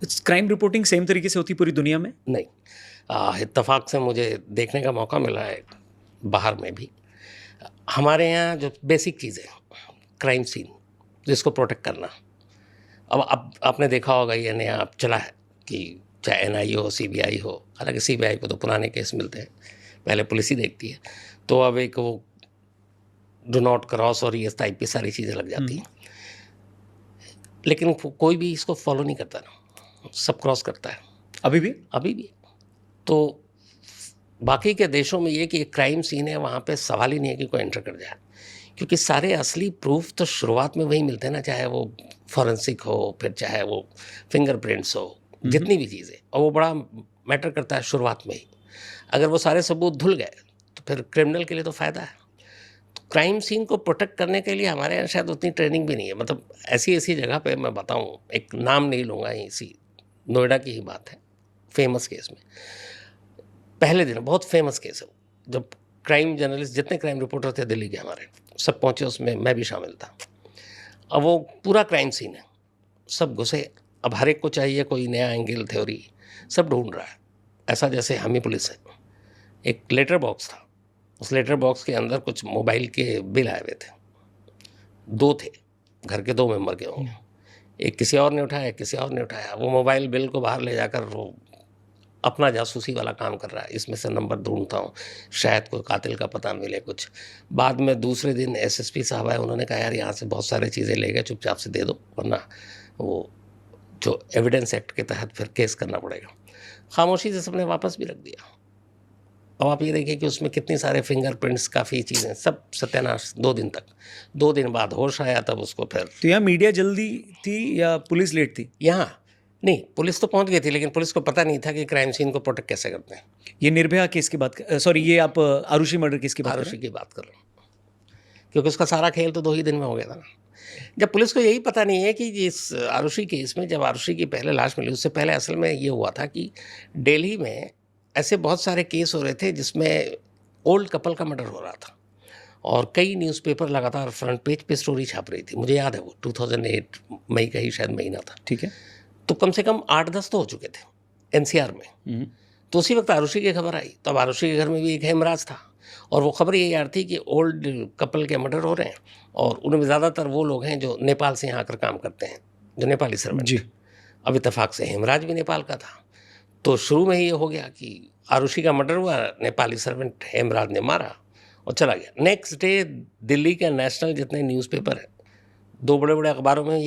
Crime reporting same तरीके से होती पूरी दुनिया में? नहीं, इत्तेफाक से मुझे देखने का मौका मिला है बाहर में भी। हमारे यहाँ जो बेसिक चीज़ें, क्राइम सीन जिसको प्रोटेक्ट करना, अब आपने देखा होगा ये नया अब चला है कि चाहे एनआईए हो, सीबीआई हो, हालांकि सीबीआई को तो पुराने केस मिलते हैं, पहले पुलिस ही देखती है, तो अब एक वो डू नॉट क्रॉस और ये टाइप की सारी चीज़ें लग जाती हैं। लेकिन कोई भी इसको फॉलो नहीं करता ना, सब क्रॉस करता है अभी भी? अभी भी। तो बाकी के देशों में ये कि क्राइम सीन है, वहाँ पे सवाल ही नहीं है कि कोई एंटर कर जाए, क्योंकि सारे असली प्रूफ तो शुरुआत में वही मिलते हैं ना, चाहे वो फॉरेंसिक हो, फिर चाहे वो फिंगरप्रिंट्स हो, जितनी भी चीज़ें, और वो बड़ा मैटर करता है शुरुआत में ही। अगर वो सारे सबूत धुल गए तो फिर क्रिमिनल के लिए तो फ़ायदा है। तो क्राइम सीन को प्रोटेक्ट करने के लिए हमारे यहाँ शायद उतनी ट्रेनिंग भी नहीं है। मतलब ऐसी ऐसी जगह पे मैं बताऊँ, एक नाम नहीं लूँगा, इसी नोएडा की ही बात है, फेमस केस में पहले दिन बहुत फेमस केस है, जब क्राइम जर्नलिस्ट जितने क्राइम रिपोर्टर थे दिल्ली के हमारे सब पहुँचे, उसमें मैं भी शामिल था। अब वो पूरा क्राइम सीन है, सब घुसे, अब हर एक को चाहिए कोई नया एंगल, थ्योरी, सब ढूंढ रहा है, ऐसा जैसे हम ही पुलिस है। एक लेटर बॉक्स था, उस लेटर बॉक्स के अंदर कुछ मोबाइल के बिल आए हुए थे, 2 थे, घर के 2 मेंबर के होंगे, एक किसी और ने उठाया, किसी और ने उठाया। वो मोबाइल बिल को बाहर ले जाकर वो अपना जासूसी वाला काम कर रहा है, इसमें से नंबर ढूंढता हूँ, शायद कोई कातिल का पता मिले कुछ। बाद में दूसरे दिन एसएसपी साहब आए, उन्होंने कहा यार यहाँ से बहुत सारी चीज़ें ले गए, चुपचाप से दे दो, वरना वो जो एविडेंस एक्ट के तहत फिर केस करना पड़ेगा। खामोशी से सबने वापस भी रख दिया। अब आप ये देखिए कि उसमें कितनी सारे फिंगरप्रिंट्स, काफ़ी चीज़ें, सब सत्यानाश 2 दिन तक। 2 दिन बाद होश आया तब उसको फिर। तो यहाँ मीडिया जल्दी थी या पुलिस लेट थी? यहाँ नहीं, पुलिस तो पहुंच गई थी, लेकिन पुलिस को पता नहीं था कि क्राइम सीन को प्रोटेक्ट कैसे करते हैं। ये निर्भया केस की बात सॉरी, ये आप आरुषि मर्डर केस की बात कर रहे आरुषि की बात कर रहा हूँ, क्योंकि उसका सारा खेल तो 2 ही दिन में हो गया था ना। जब पुलिस को यही पता नहीं है कि इस आरुषि केस में, जब आरुषि की पहले लाश मिली, उससे पहले असल में ये हुआ था कि दिल्ली में ऐसे बहुत सारे केस हो रहे थे जिसमें ओल्ड कपल का मर्डर हो रहा था, और कई न्यूज़पेपर लगातार फ्रंट पेज पे स्टोरी छाप रही थी। मुझे याद है वो 2008 मई का ही शायद महीना था। ठीक है। तो कम से कम 8-10 तो हो चुके थे एनसीआर में। तो उसी वक्त आरुषि की खबर आई, तब आरुषि के घर में भी एक हेमराज था, और वो खबर ये यार थी कि ओल्ड कपल के मर्डर हो रहे हैं, और उनमें ज़्यादातर वो लोग हैं जो नेपाल से यहाँ आकर काम करते हैं, जो नेपाली सर्वेंट। जी। अब इत्तेफाक से हेमराज भी नेपाल का था, तो शुरू में ही ये हो गया कि आरुषि का मर्डर हुआ, नेपाली सर्वेंट हेमराज ने मारा और चला गया। नेक्स्ट डे दिल्ली के नेशनल जितने न्यूज़पेपर हैं, 2 बड़े-बड़े अखबारों में ये